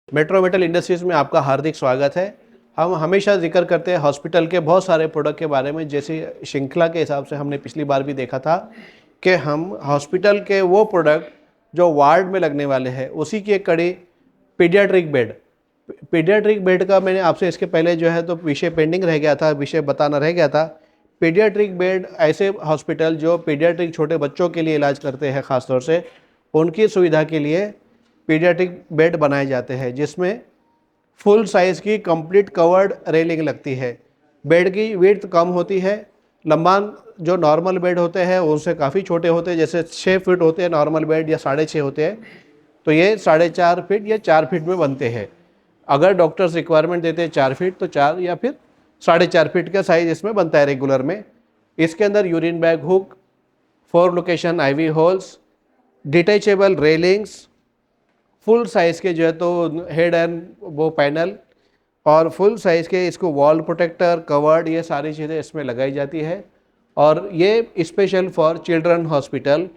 Metro metal industries में आपका हार्दिक स्वागत है। हम हमेशा ज़िक्र करते हैं हॉस्पिटल के बहुत सारे प्रोडक्ट के बारे में, जैसे श्रृंखला के हिसाब से हमने पिछली बार भी देखा था कि हम हॉस्पिटल के वो प्रोडक्ट जो वार्ड में लगने वाले हैं उसी की एक कड़ी पीडियाट्रिक बेड। पीडियाट्रिक बेड का मैंने आपसे इसके पहले जो है तो विषय पेंडिंग रह गया था, विषय बताना रह गया था। पीडियाट्रिक बेड ऐसे हॉस्पिटल जो पीडियाट्रिक छोटे बच्चों के लिए इलाज करते हैं, ख़ासतौर से उनकी सुविधा के लिए पीडियाट्रिक बेड बनाए जाते हैं, जिसमें फुल साइज़ की कंप्लीट कवर्ड रेलिंग लगती है। बेड की विड्थ कम होती है, लंबान जो नॉर्मल बेड होते हैं उनसे काफ़ी छोटे होते हैं, जैसे 6 फीट होते हैं नॉर्मल बेड या 6.5 होते हैं, तो ये 4.5 फीट या 4 फीट में बनते हैं। अगर डॉक्टर्स रिक्वायरमेंट देते हैं 4 फीट, तो 4 या फिर 4.5 फीट का साइज़ इसमें बनता है रेगुलर में। इसके अंदर urine bag hook, 4 location IV holes, detachable railings, full size के जो है तो हेड एंड वो पैनल और फुल साइज़ के इसको वॉल प्रोटेक्टर, कवर्ड, ये सारी चीज़ें इसमें लगाई जाती है। और ये special for children hospital,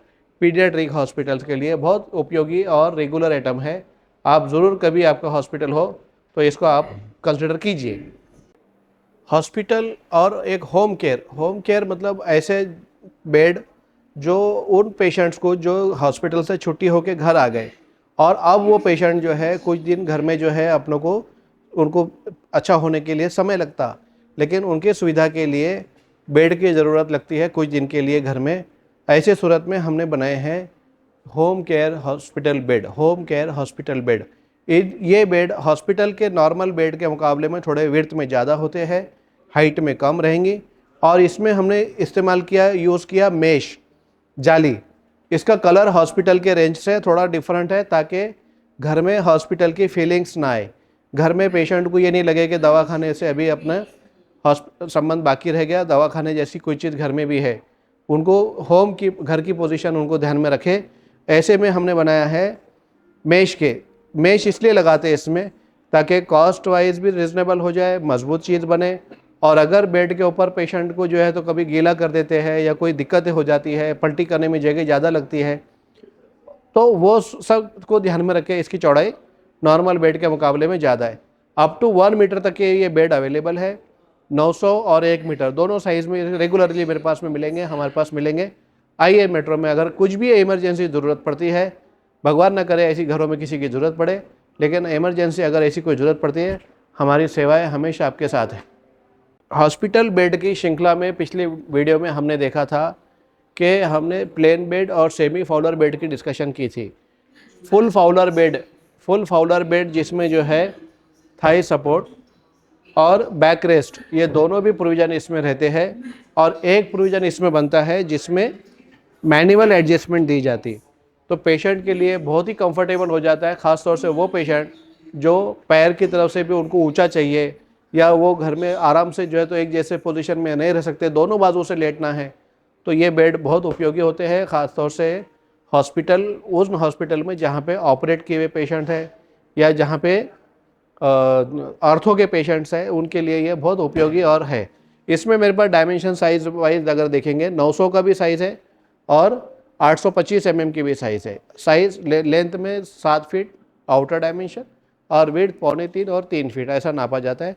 paediatric hospitals के लिए बहुत उपयोगी और रेगुलर आइटम है। आप ज़रूर कभी आपका हॉस्पिटल हो तो इसको आप कंसिडर कीजिए। हॉस्पिटल और एक होम केयर मतलब ऐसे बेड जो उन पेशेंट्स को जो हॉस्पिटल से छुट्टी होकर घर आ गए और अब वो पेशेंट जो है कुछ दिन घर में जो है अपनों को उनको अच्छा होने के लिए समय लगता, लेकिन उनके सुविधा के लिए बेड की ज़रूरत लगती है कुछ दिन के लिए घर में। ऐसे सूरत में हमने बनाए हैं होम केयर हॉस्पिटल बेड। ये बेड हॉस्पिटल के नॉर्मल बेड के मुकाबले में थोड़े विड्थ में ज़्यादा होते हैं, हाइट में कम रहेंगी। और इसमें हमने यूज़ किया मेश जाली। इसका कलर हॉस्पिटल के रेंज से थोड़ा डिफरेंट है ताकि घर में हॉस्पिटल की फीलिंग्स ना आए। घर में पेशेंट को ये नहीं लगे कि दवाखाने से अभी अपना संबंध बाकी रह गया, दवाखाने जैसी कोई चीज़ घर में भी है। उनको घर की पोजीशन उनको ध्यान में रखे। ऐसे में हमने बनाया है मेश इसलिए लगाते हैं इसमें ताकि कॉस्ट वाइज भी रिजनेबल हो जाए, मजबूत चीज़ बने। और अगर बेड के ऊपर पेशेंट को जो है तो कभी गीला कर देते हैं या कोई दिक्कतें हो जाती है, पलटी करने में जगह ज़्यादा लगती है, तो वो सब को ध्यान में रख के इसकी चौड़ाई नॉर्मल बेड के मुकाबले में ज़्यादा है। अप टू 1 मीटर तक के ये बेड अवेलेबल है। 900 और 1 मीटर दोनों साइज़ में रेगुलरली मेरे पास में मिलेंगे, हमारे पास मिलेंगे। आइए मेट्रो में अगर कुछ भी इमरजेंसी ज़रूरत पड़ती है, भगवान ना करे ऐसी घरों में किसी की ज़रूरत पड़े, लेकिन इमरजेंसी अगर ऐसी कोई ज़रूरत पड़ती है, हमारी सेवाएं हमेशा आपके साथ हैं। हॉस्पिटल बेड की श्रृंखला में पिछले वीडियो में हमने देखा था कि हमने प्लेन बेड और सेमी फाउलर बेड की डिस्कशन की थी। फुल फाउलर बेड जिसमें जो है थाई सपोर्ट और बैक रेस्ट, ये दोनों भी प्रोविज़न इसमें रहते हैं। और एक प्रोविज़न इसमें बनता है जिसमें मैनुअल एडजस्टमेंट दी जाती, तो पेशेंट के लिए बहुत ही कंफर्टेबल हो जाता है। ख़ास तौर से वो पेशेंट जो पैर की तरफ से भी उनको ऊंचा चाहिए या वो घर में आराम से जो है तो एक जैसे पोजीशन में नहीं रह सकते, दोनों बाजू से लेटना है, तो ये बेड बहुत उपयोगी होते हैं। ख़ास तौर से उन हॉस्पिटल में जहाँ पे ऑपरेट किए हुए पेशेंट है या जहाँ पे आर्थो के पेशेंट्स हैं, उनके लिए ये बहुत उपयोगी और है। इसमें मेरे पास डायमेंशन साइज वाइज अगर देखेंगे 900 का भी साइज़ है और 825 mm की भी साइज़ है। लेंथ में 7 फीट आउटर डायमेंशन और विड्थ 2.25 और 3 फीट ऐसा नापा जाता है।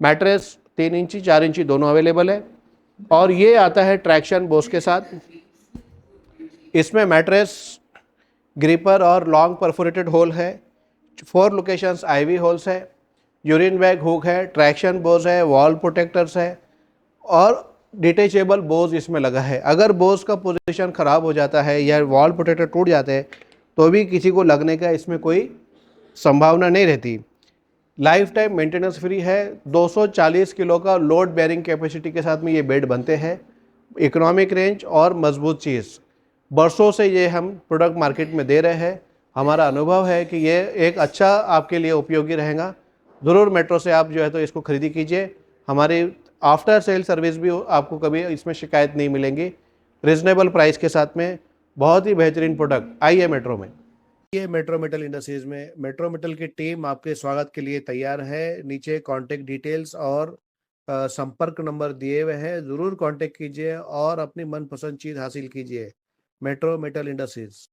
मैट्रेस 3 इंची 4 इंची दोनों अवेलेबल है। और ये आता है ट्रैक्शन बोस के साथ। इसमें मैट्रेस ग्रिपर और लॉन्ग परफोरेटेड होल है, 4 लोकेशंस IV होल्स है, यूरिन बैग हुक है, ट्रैक्शन बोस है, वॉल प्रोटेक्टर्स है और डिटेचेबल बोस इसमें लगा है। अगर बोस का पोजीशन ख़राब हो जाता है या वॉल प्रोटेक्टर टूट जाते हैं तो भी किसी को लगने का इसमें कोई संभावना नहीं रहती। लाइफ टाइम मेंटेनेंस फ्री है। 240 किलो का लोड बेयरिंग कैपेसिटी के साथ में ये बेड बनते हैं। इकोनॉमिक रेंज और मजबूत चीज़, बरसों से ये हम प्रोडक्ट मार्केट में दे रहे हैं। हमारा अनुभव है कि ये एक अच्छा आपके लिए उपयोगी रहेगा। ज़रूर मेट्रो से आप जो है तो इसको खरीदी कीजिए। हमारी आफ्टर सेल सर्विस भी आपको कभी इसमें शिकायत नहीं मिलेंगी। रिजनेबल प्राइस के साथ में बहुत ही बेहतरीन प्रोडक्ट। आइए मेट्रो में। ये मेट्रो मेटल इंडस्ट्रीज में मेट्रो मेटल की टीम आपके स्वागत के लिए तैयार है। नीचे कांटेक्ट डिटेल्स और संपर्क नंबर दिए हुए हैं, ज़रूर कांटेक्ट कीजिए और अपनी मनपसंद चीज़ हासिल कीजिए। Metro metal industries.